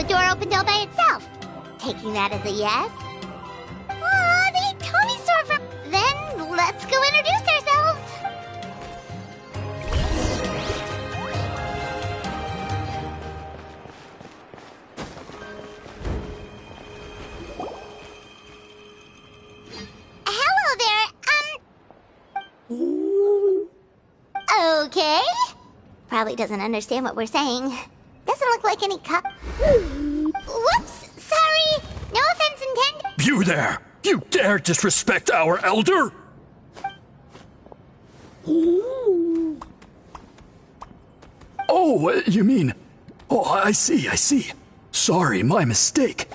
door opened all by itself. Taking that as a yes? Aw, the Tommy store from... Then let's go introduce ourselves. Hello there, okay. Probably doesn't understand what we're saying. Doesn't look like any Whoops, sorry. No offense intended. You there! You dare disrespect our elder? Oh, you mean... Oh, I see. Sorry, my mistake.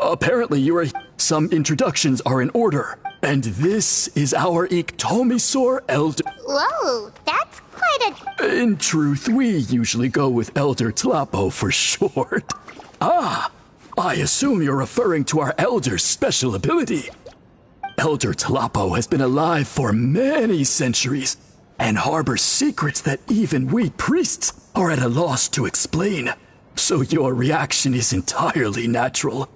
Apparently some introductions are in order. And this is our Iktomisor Elder... Whoa, that's quite a... In truth, we usually go with Elder Tlapo for short. Ah, I assume you're referring to our Elder's special ability. Elder Tlapo has been alive for many centuries and harbors secrets that even we priests are at a loss to explain. So your reaction is entirely natural.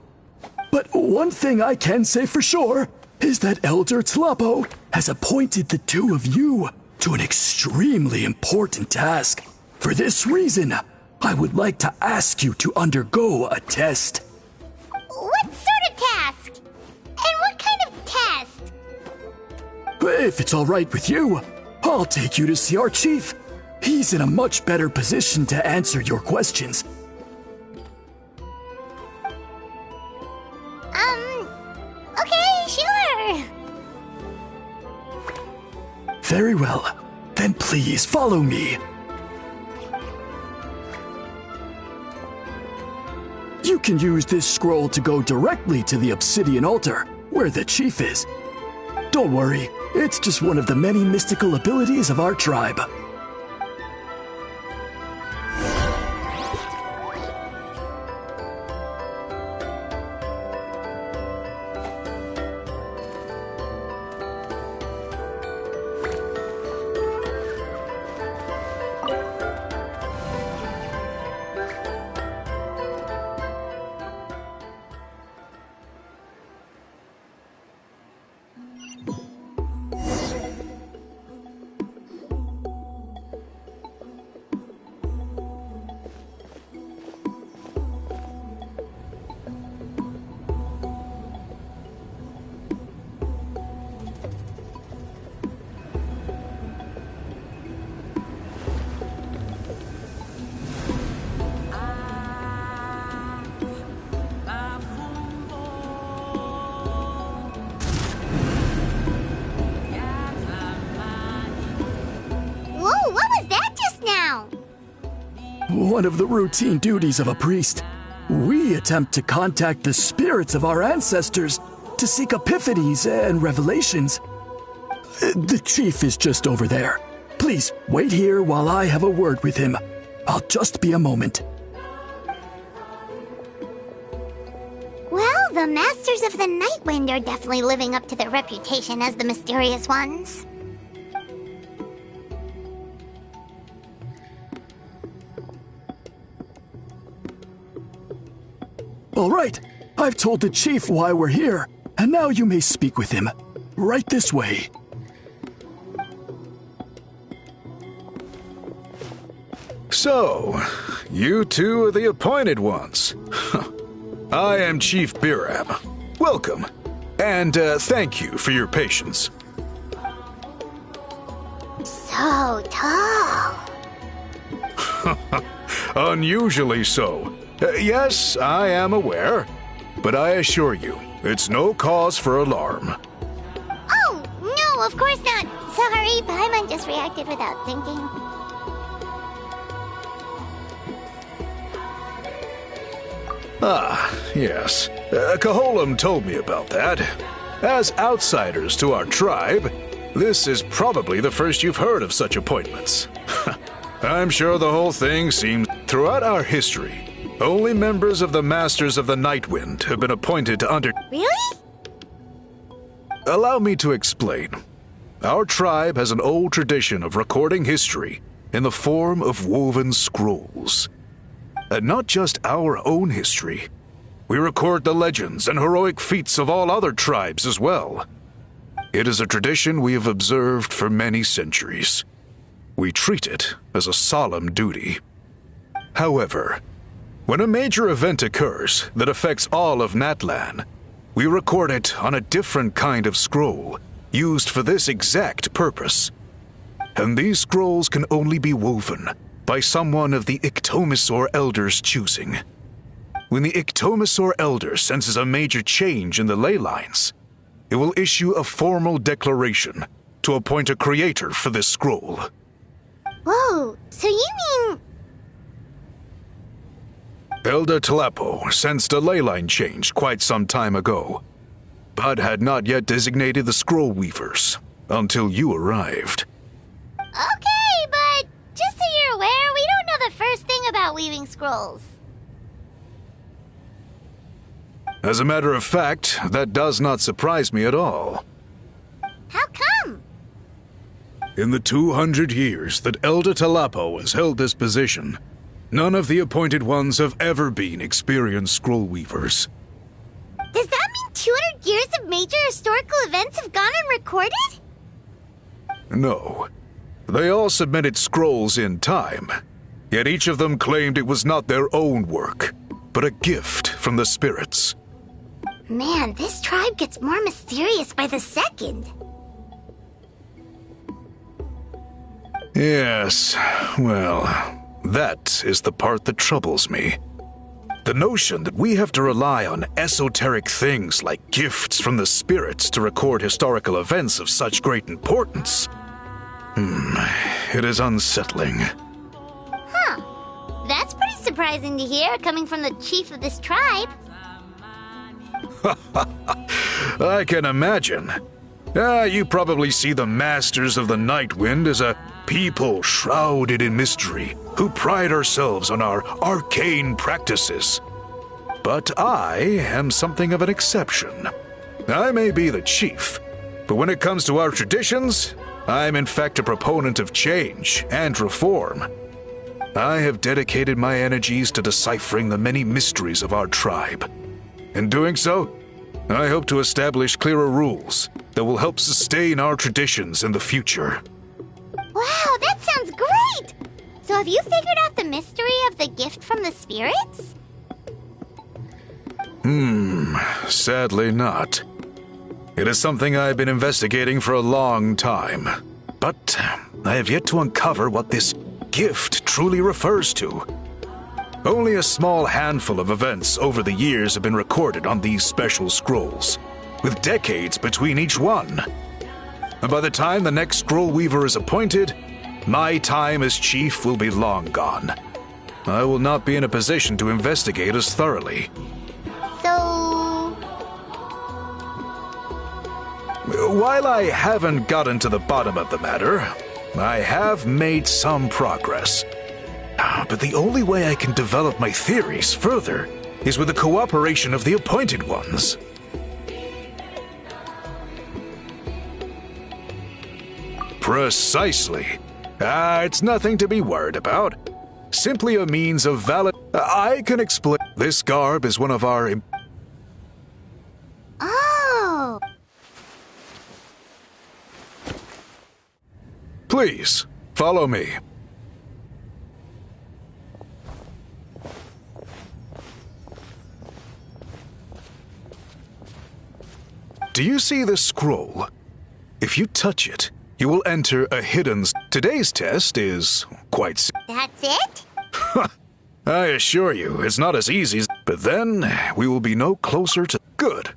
But one thing I can say for sure is that Elder Tlapo has appointed the two of you to an extremely important task. For this reason, I would like to ask you to undergo a test. What sort of task? And what kind of test? If it's all right with you, I'll take you to see our chief. He's in a much better position to answer your questions. Okay, sure. Very well. Then please follow me. You can use this scroll to go directly to the obsidian altar, where the chief is. Don't worry, it's just one of the many mystical abilities of our tribe. One of the routine duties of a priest. We attempt to contact the spirits of our ancestors to seek epiphanies and revelations. The chief is just over there. Please wait here while I have a word with him. I'll just be a moment. Well, the Masters of the Night Wind are definitely living up to their reputation as the mysterious ones. All right, I've told the chief why we're here, and now you may speak with him. Right this way. So, you two are the appointed ones. I am Chief Biram. Welcome, and thank you for your patience. So tall. Unusually so. Yes, I am aware, but I assure you, it's no cause for alarm. Oh, no, of course not. Sorry, Paimon just reacted without thinking. Ah, yes. Kaholam told me about that. As outsiders to our tribe, this is probably the first you've heard of such appointments. I'm sure the whole thing seems throughout our history. Only members of the Masters of the Night Wind have been appointed to Really? Allow me to explain. Our tribe has an old tradition of recording history in the form of woven scrolls. And not just our own history. We record the legends and heroic feats of all other tribes as well. It is a tradition we have observed for many centuries. We treat it as a solemn duty. However, when a major event occurs that affects all of Natlan, we record it on a different kind of scroll, used for this exact purpose. And these scrolls can only be woven by someone of the Ictomisaur Elder's choosing. When the Ictomisaur Elder senses a major change in the ley lines, it will issue a formal declaration to appoint a creator for this scroll. Whoa, so you mean... Elder Tlapo sensed a ley line change quite some time ago, but had not yet designated the scroll weavers until you arrived. Okay, but just so you're aware, we don't know the first thing about weaving scrolls. As a matter of fact, that does not surprise me at all. How come? In the 200 years that Elder Tlapo has held this position, none of the appointed ones have ever been experienced scroll weavers. Does that mean 200 years of major historical events have gone unrecorded? No. They all submitted scrolls in time, yet each of them claimed it was not their own work, but a gift from the spirits. Man, this tribe gets more mysterious by the second. Yes, well, that is the part that troubles me. The notion that we have to rely on esoteric things like gifts from the spirits to record historical events of such great importance. It is unsettling. Huh. That's pretty surprising to hear, coming from the chief of this tribe. I can imagine. You probably see the Masters of the Night Wind as a people shrouded in mystery, who pride ourselves on our arcane practices. But I am something of an exception. I may be the chief, but when it comes to our traditions, I'm in fact a proponent of change and reform. I have dedicated my energies to deciphering the many mysteries of our tribe. In doing so, I hope to establish clearer rules that will help sustain our traditions in the future. Wow, that sounds great! So have you figured out the mystery of the gift from the spirits? Sadly not. It is something I've been investigating for a long time, but I have yet to uncover what this gift truly refers to. Only a small handful of events over the years have been recorded on these special scrolls, with decades between each one. And by the time the next scroll weaver is appointed, my time as chief will be long gone. I will not be in a position to investigate as thoroughly. So... While I haven't gotten to the bottom of the matter, I have made some progress. But the only way I can develop my theories further is with the cooperation of the appointed ones. Precisely. It's nothing to be worried about. Simply a means of valid... I can explain. This garb is one of our... Oh! Please, follow me. Do you see this scroll? If you touch it, you will enter a hidden... Today's test is quite... That's it? I assure you, it's not as easy as... But then, we will be no closer to... Good.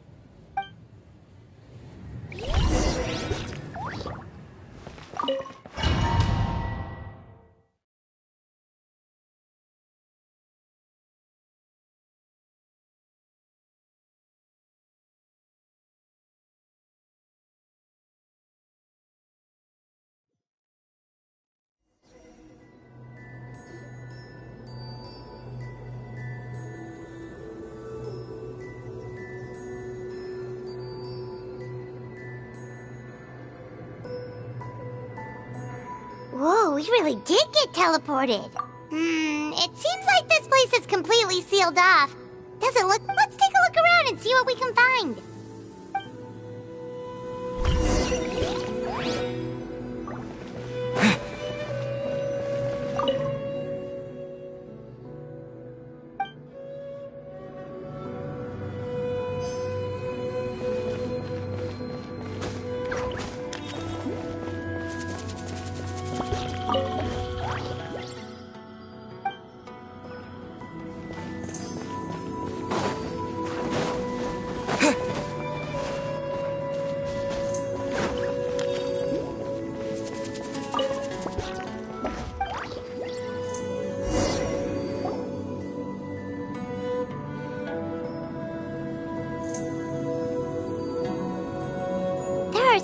Whoa, we really did get teleported. It seems like this place place is completely sealed off. Doesn't look... Let's take a look around and see what we can find.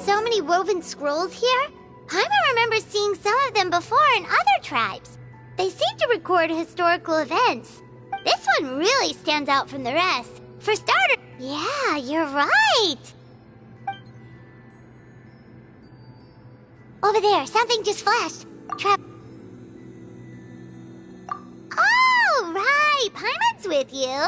So many woven scrolls here? Paimon remembers seeing some of them before in other tribes. They seem to record historical events. This one really stands out from the rest. For starters, yeah, you're right. Over there, something just flashed. Oh, right, Paimon's with you.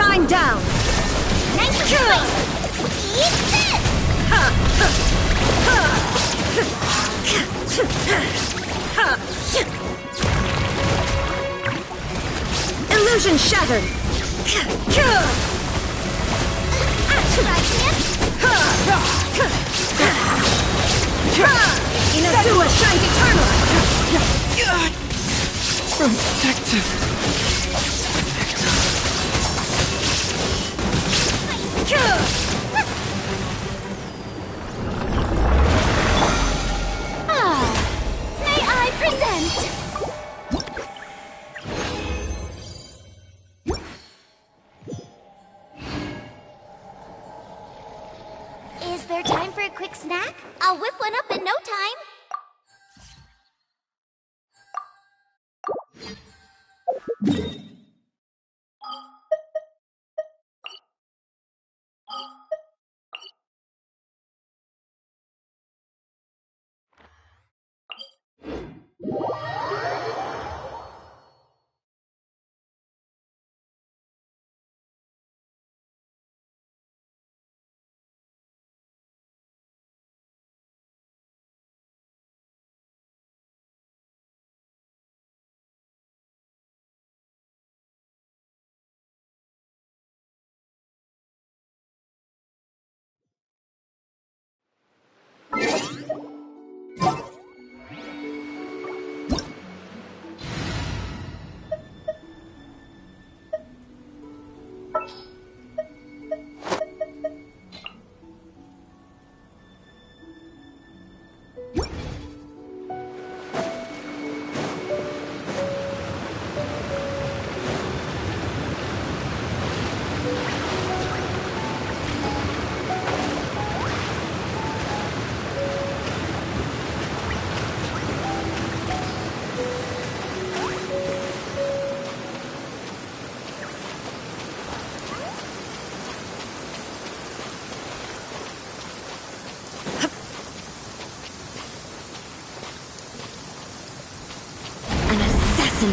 Shine down! Nice choice! Eat this! Illusion shattered! Inazuma shines eternal! From victim. May I present? Is there time for a quick snack? I'll whip one up in no time.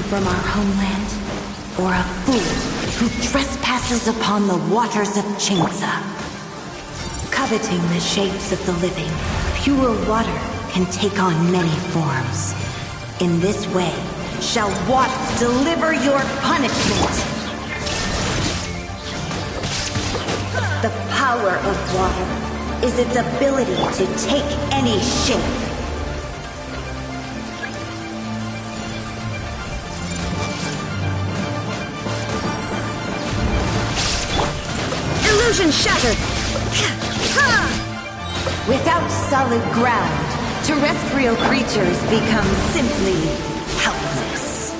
From our homeland, or a fool who trespasses upon the waters of Chinza. Coveting the shapes of the living, pure water can take on many forms. In this way, shall water deliver your punishment. The power of water is its ability to take any shape. Illusion shattered! Without solid ground, terrestrial creatures become simply helpless.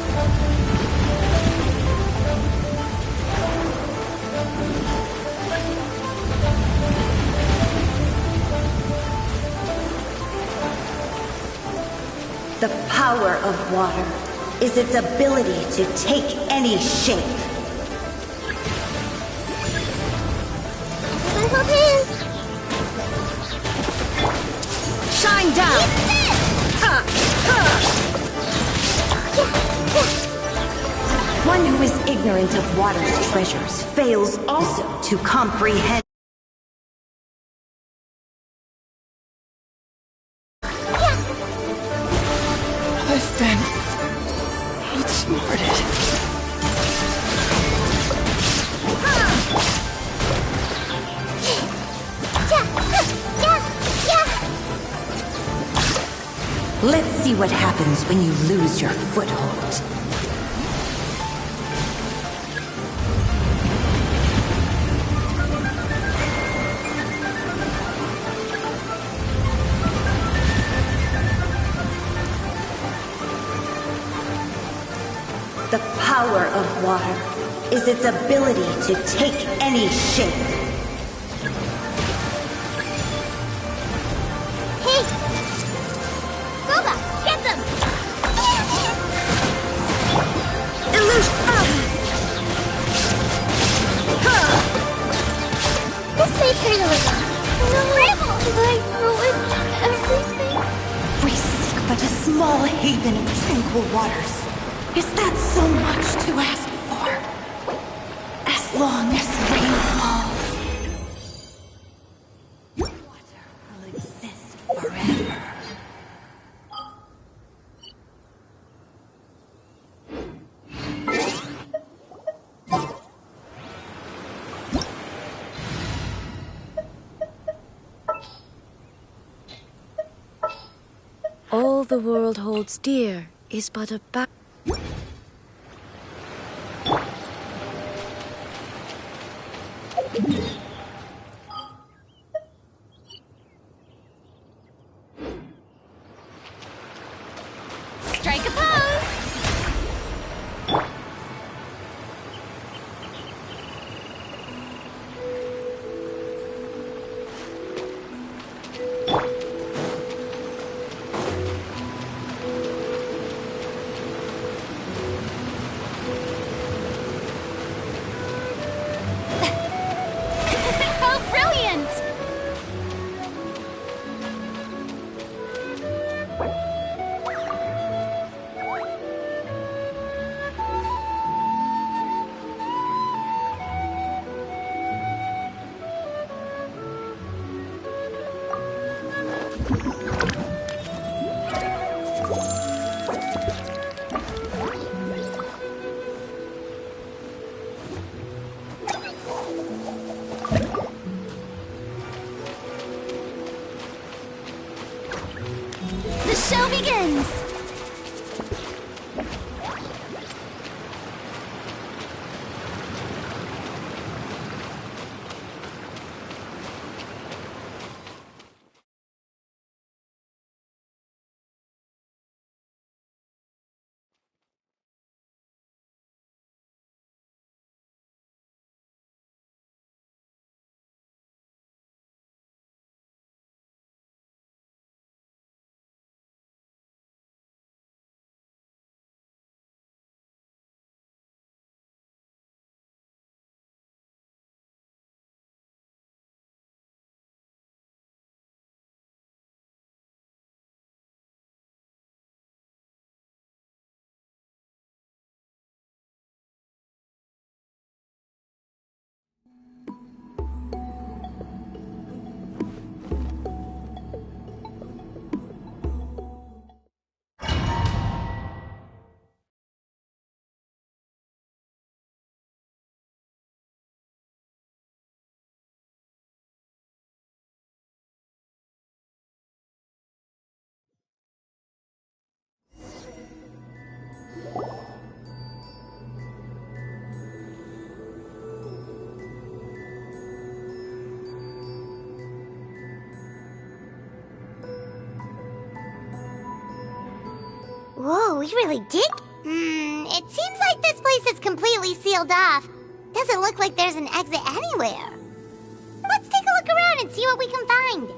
The power of water is its ability to take any shape. Shine down! One who is ignorant of water's treasures fails also to comprehend. I've been outsmarted. Let's see what happens when you lose your foothold. The power of water is its ability to take any shape. Small haven of tranquil waters. Is that so much to ask for? As long as all the world holds dear is but a Strike a pose! How brilliant! The show begins! Whoa, we really did? It seems like this place is completely sealed off. Doesn't look like there's an exit anywhere. Let's take a look around and see what we can find.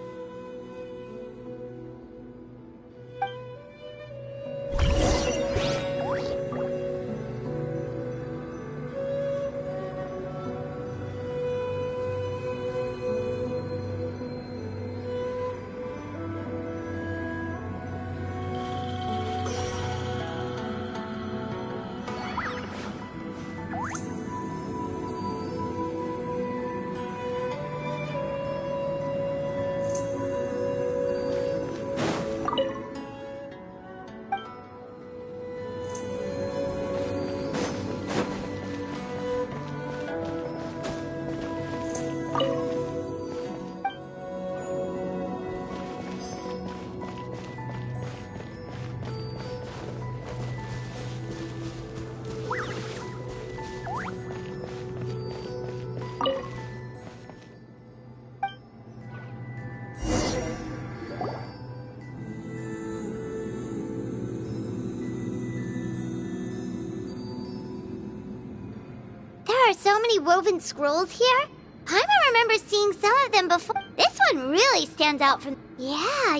There are so many woven scrolls here. I remember seeing some of them before. This one really stands out from... Yeah.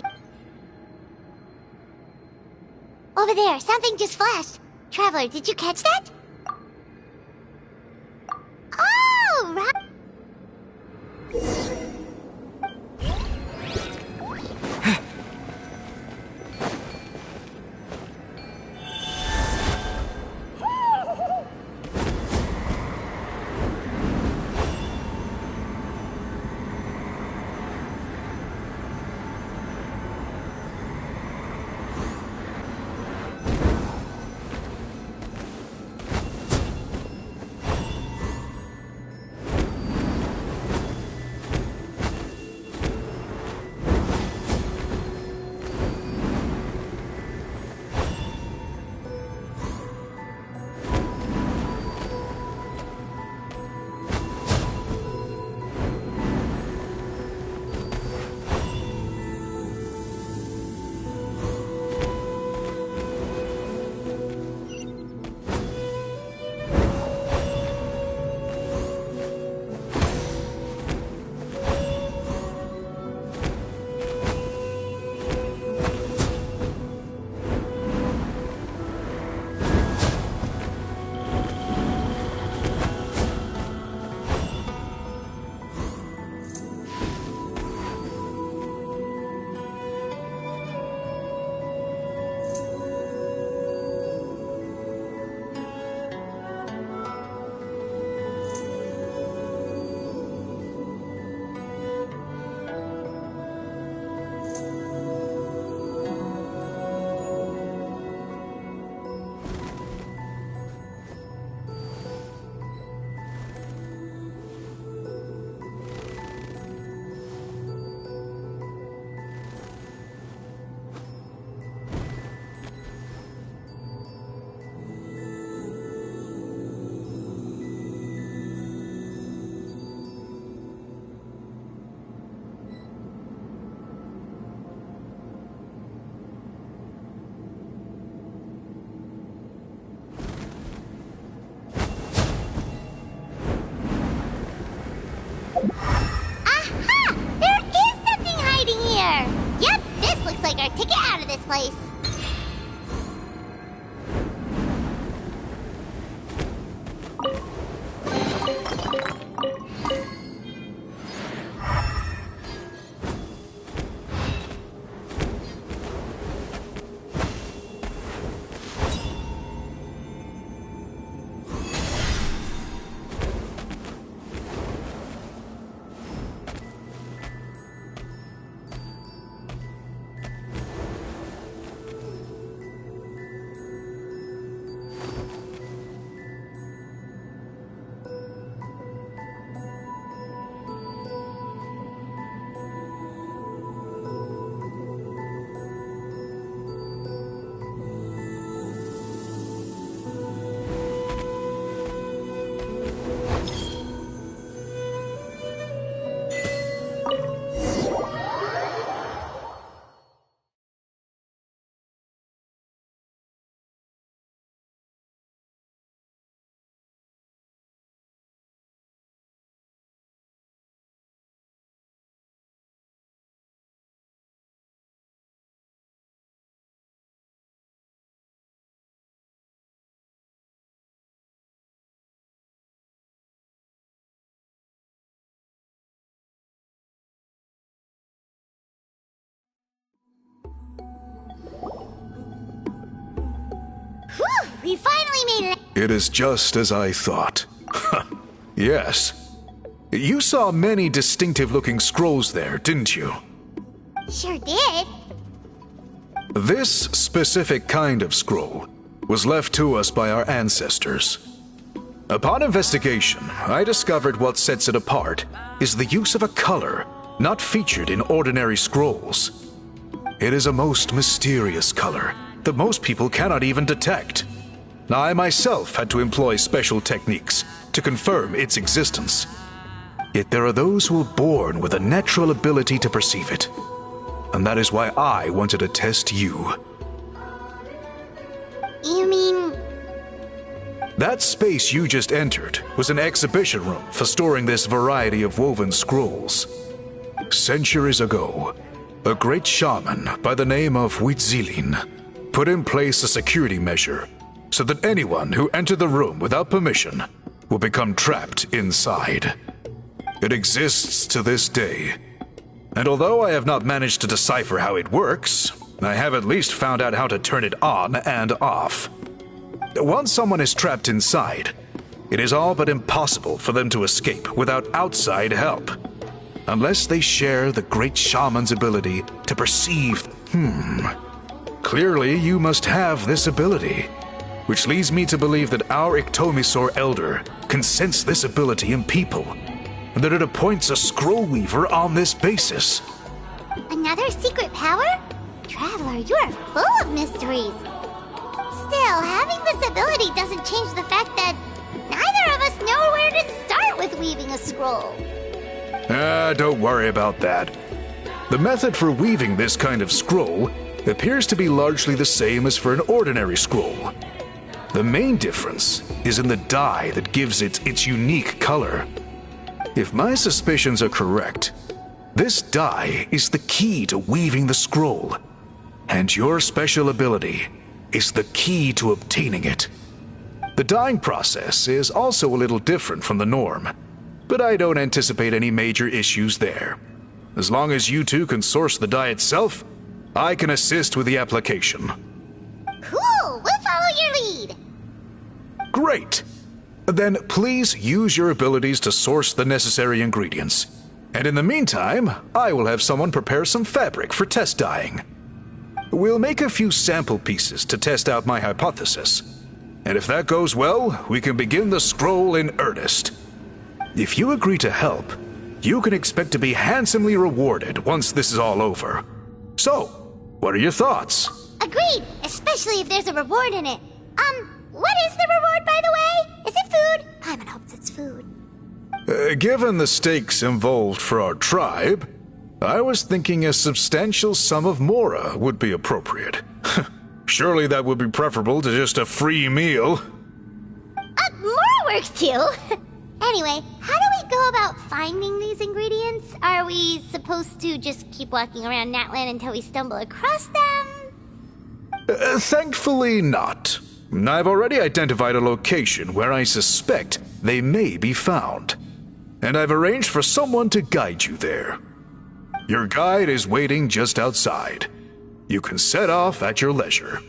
Over there, something just flashed. Traveler, did you catch that? Oh, right. place. Whew! We finally made it! It is just as I thought. Yes. You saw many distinctive-looking scrolls there, didn't you? Sure did. This specific kind of scroll was left to us by our ancestors. Upon investigation, I discovered what sets it apart is the use of a color not featured in ordinary scrolls. It is a most mysterious color that most people cannot even detect. I myself had to employ special techniques to confirm its existence. Yet there are those who are born with a natural ability to perceive it. And that is why I wanted to test you. You mean... That space you just entered was an exhibition room for storing this variety of woven scrolls. Centuries ago, a great shaman by the name of Huitzilin put in place a security measure so that anyone who entered the room without permission will become trapped inside. It exists to this day, and although I have not managed to decipher how it works, I have at least found out how to turn it on and off. Once someone is trapped inside, it is all but impossible for them to escape without outside help, unless they share the great shaman's ability to perceive. Clearly, you must have this ability, which leads me to believe that our Ictomisor Elder can sense this ability in people, and that it appoints a scroll weaver on this basis. Another secret power? Traveler, you are full of mysteries. Still, having this ability doesn't change the fact that neither of us know where to start with weaving a scroll. Don't worry about that. The method for weaving this kind of scroll appears to be largely the same as for an ordinary scroll. The main difference is in the dye that gives it its unique color. If my suspicions are correct, this dye is the key to weaving the scroll, and your special ability is the key to obtaining it. The dyeing process is also a little different from the norm, but I don't anticipate any major issues there. As long as you two can source the dye itself, I can assist with the application. Cool! We'll follow your lead! Great! Then please use your abilities to source the necessary ingredients. And in the meantime, I will have someone prepare some fabric for test dyeing. We'll make a few sample pieces to test out my hypothesis. And if that goes well, we can begin the scroll in earnest. If you agree to help, you can expect to be handsomely rewarded once this is all over. So, what are your thoughts? Agreed! Especially if there's a reward in it. What is the reward, by the way? Is it food? Paimon hopes it's food. Given the stakes involved for our tribe, I was thinking a substantial sum of mora would be appropriate. Surely that would be preferable to just a free meal. Mora works too! Anyway, how do we go about finding these ingredients? Are we supposed to just keep walking around Natlan until we stumble across them? Thankfully not. I've already identified a location where I suspect they may be found. And I've arranged for someone to guide you there. Your guide is waiting just outside. You can set off at your leisure.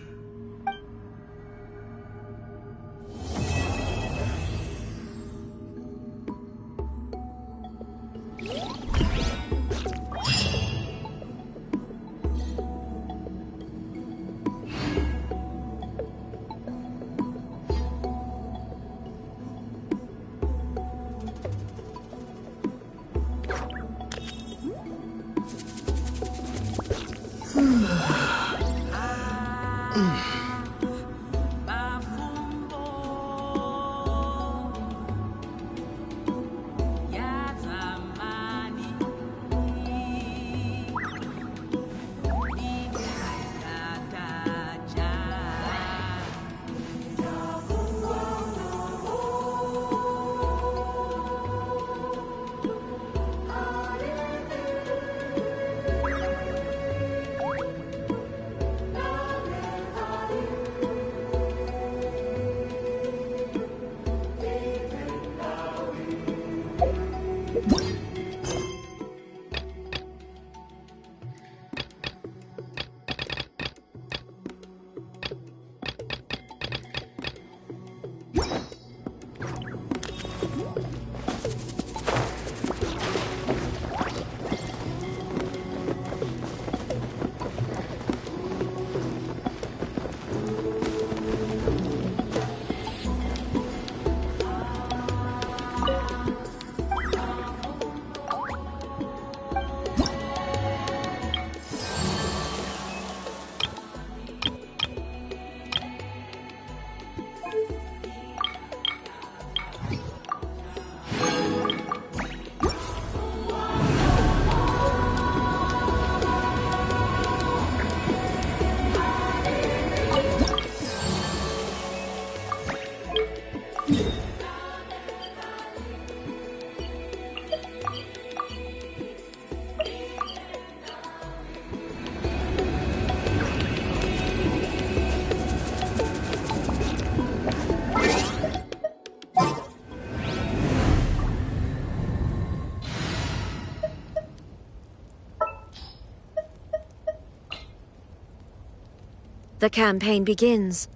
The campaign begins.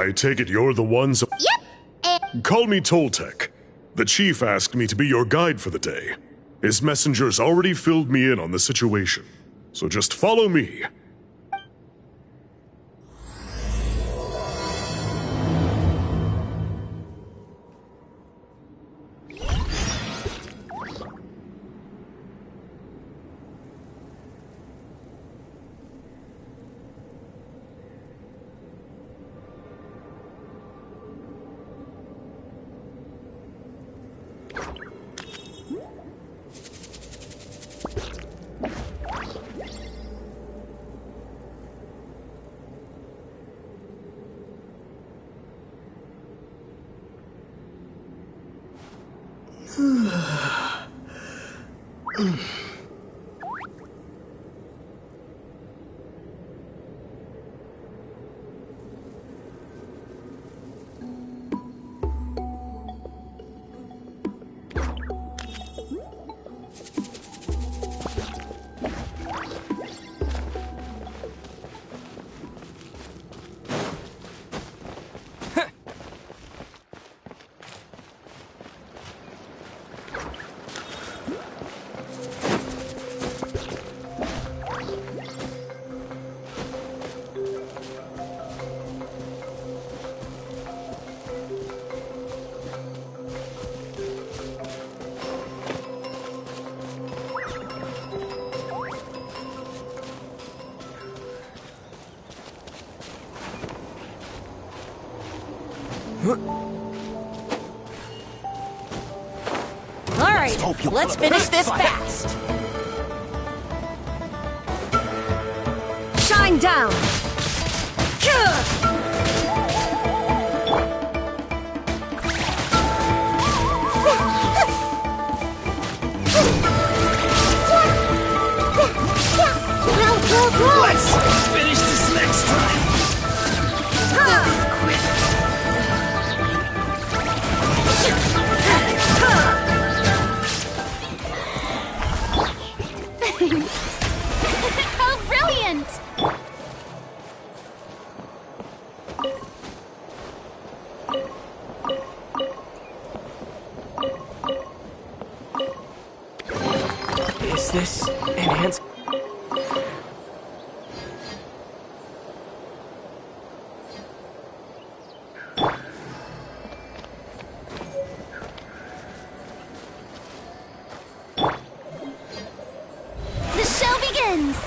I take it you're the ones. Yep. Call me Toltec. The chief asked me to be your guide for the day. His messengers already filled me in on the situation. So just follow me. All right, let's finish this fast. Shine down! Let's finish this next time. How brilliant! Is this enhanced? The show begins!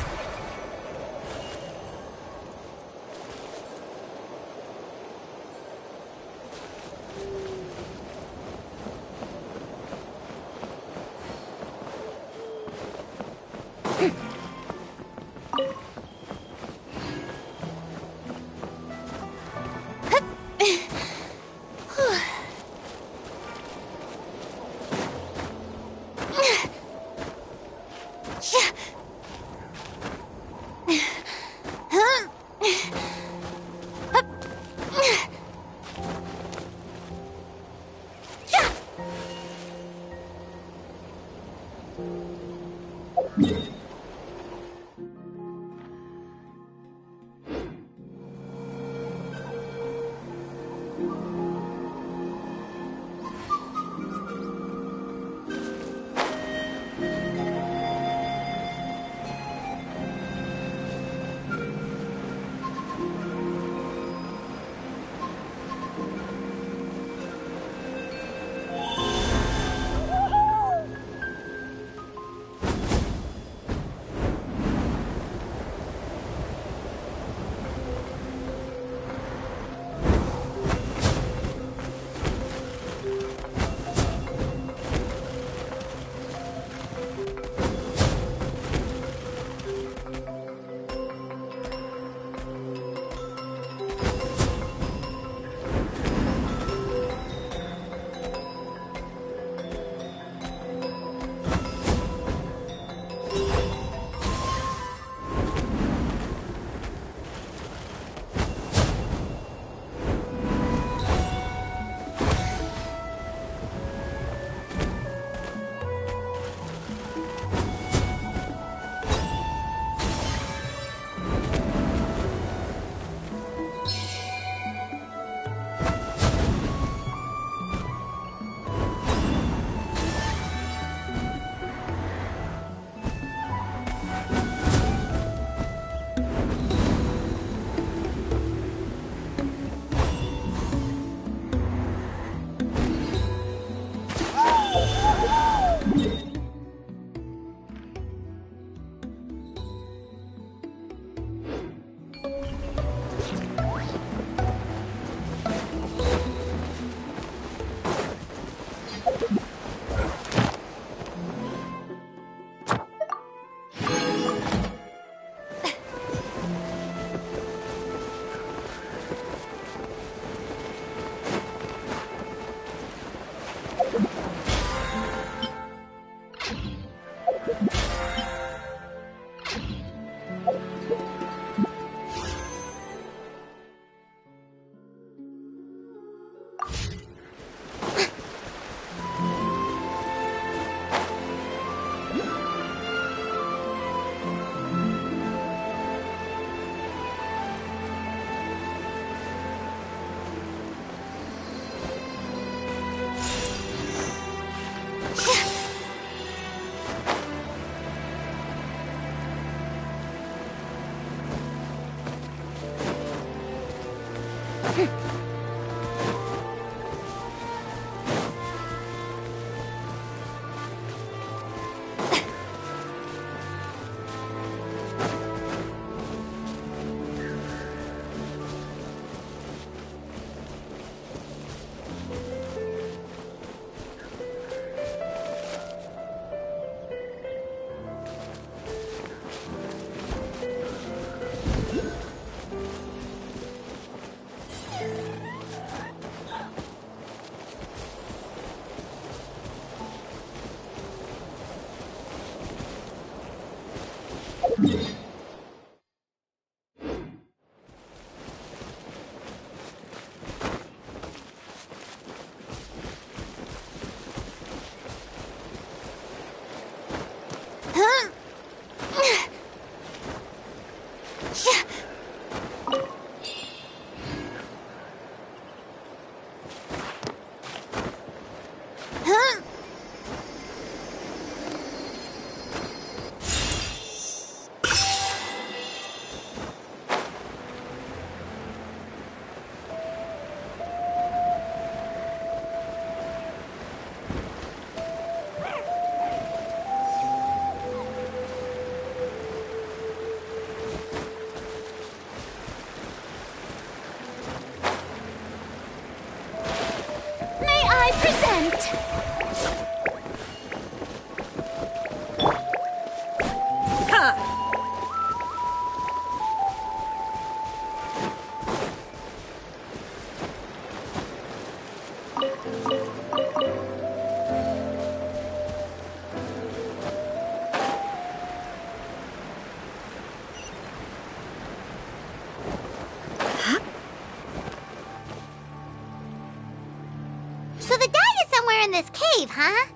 So the dye is somewhere in this cave, huh?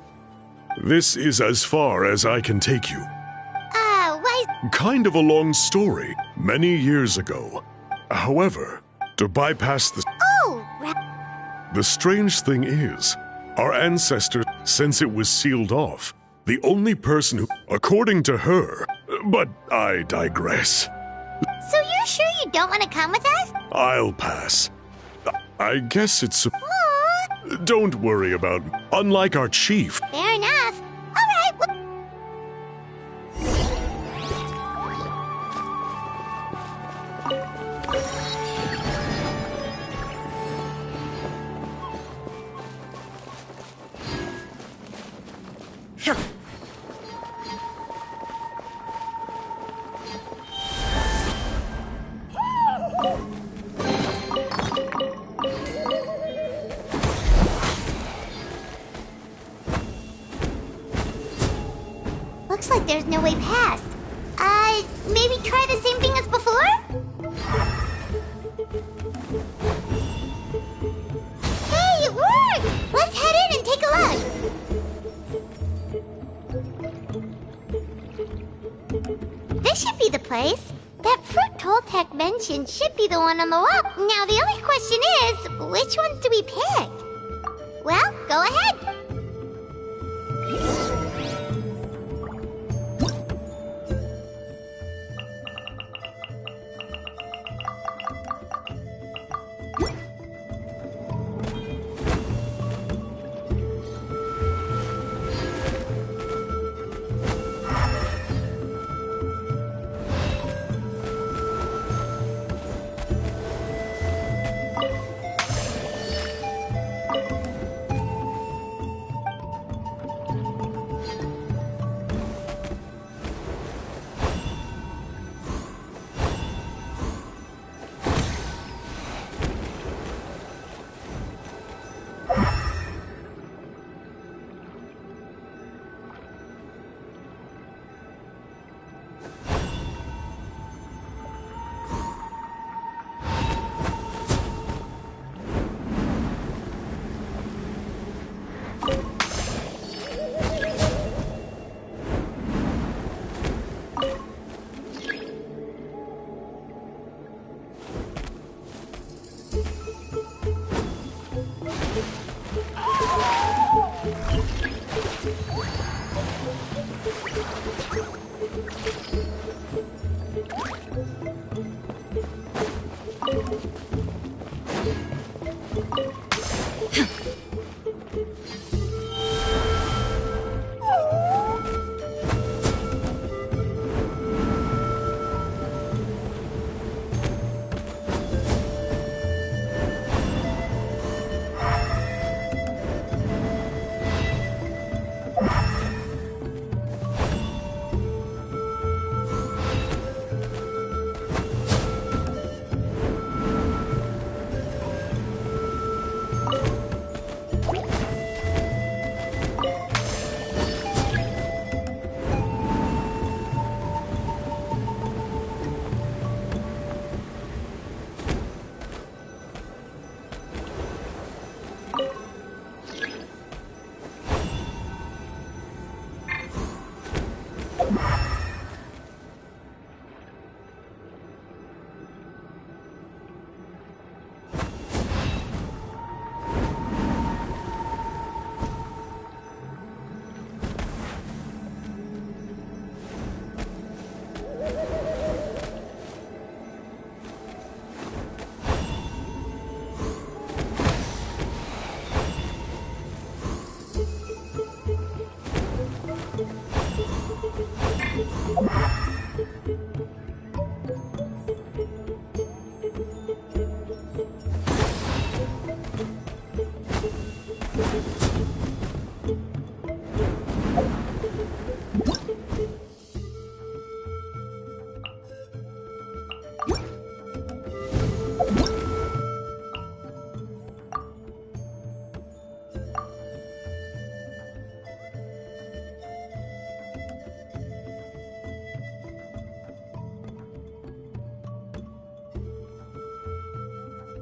This is as far as I can take you. Why? Kind of a long story, many years ago. However, to bypass the... Oh, The strange thing is, our ancestor, since it was sealed off, the only person who, according to her, but I digress. So you're sure you don't want to come with us? I'll pass. I guess it's... Aw, Don't worry about me. Unlike our chief, fair enough. All right. Looks like there's no way past. Maybe try the same thing as before? Hey, it worked! Let's head in and take a look. This should be the place. That fruit Toltec mentioned should be the one on the wall. Now, the only question is, which ones do we pick? Well, go ahead.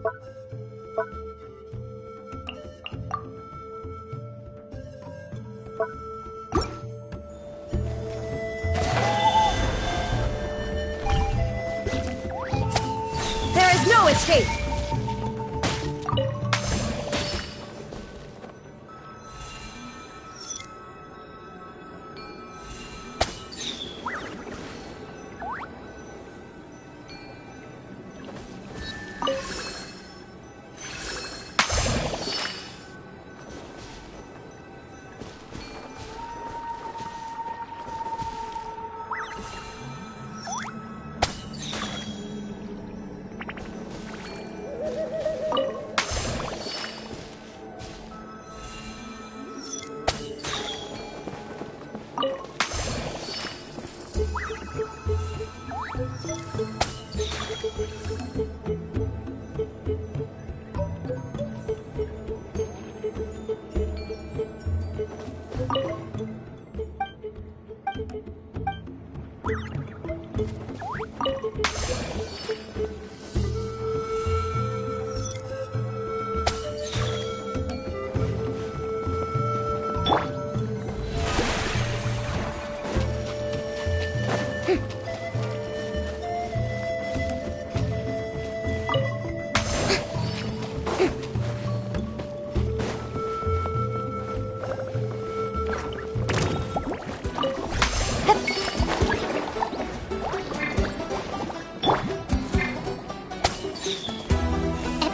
There is no escape!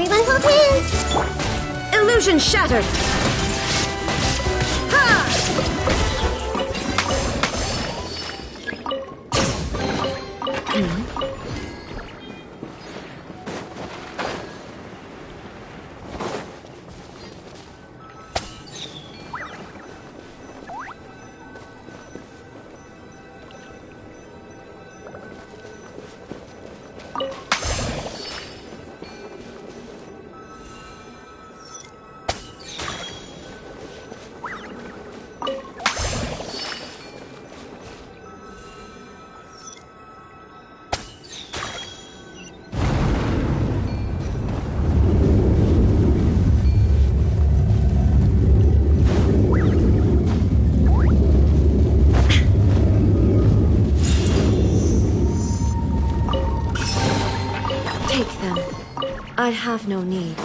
Everyone hold hands! Illusion shattered! I have no need.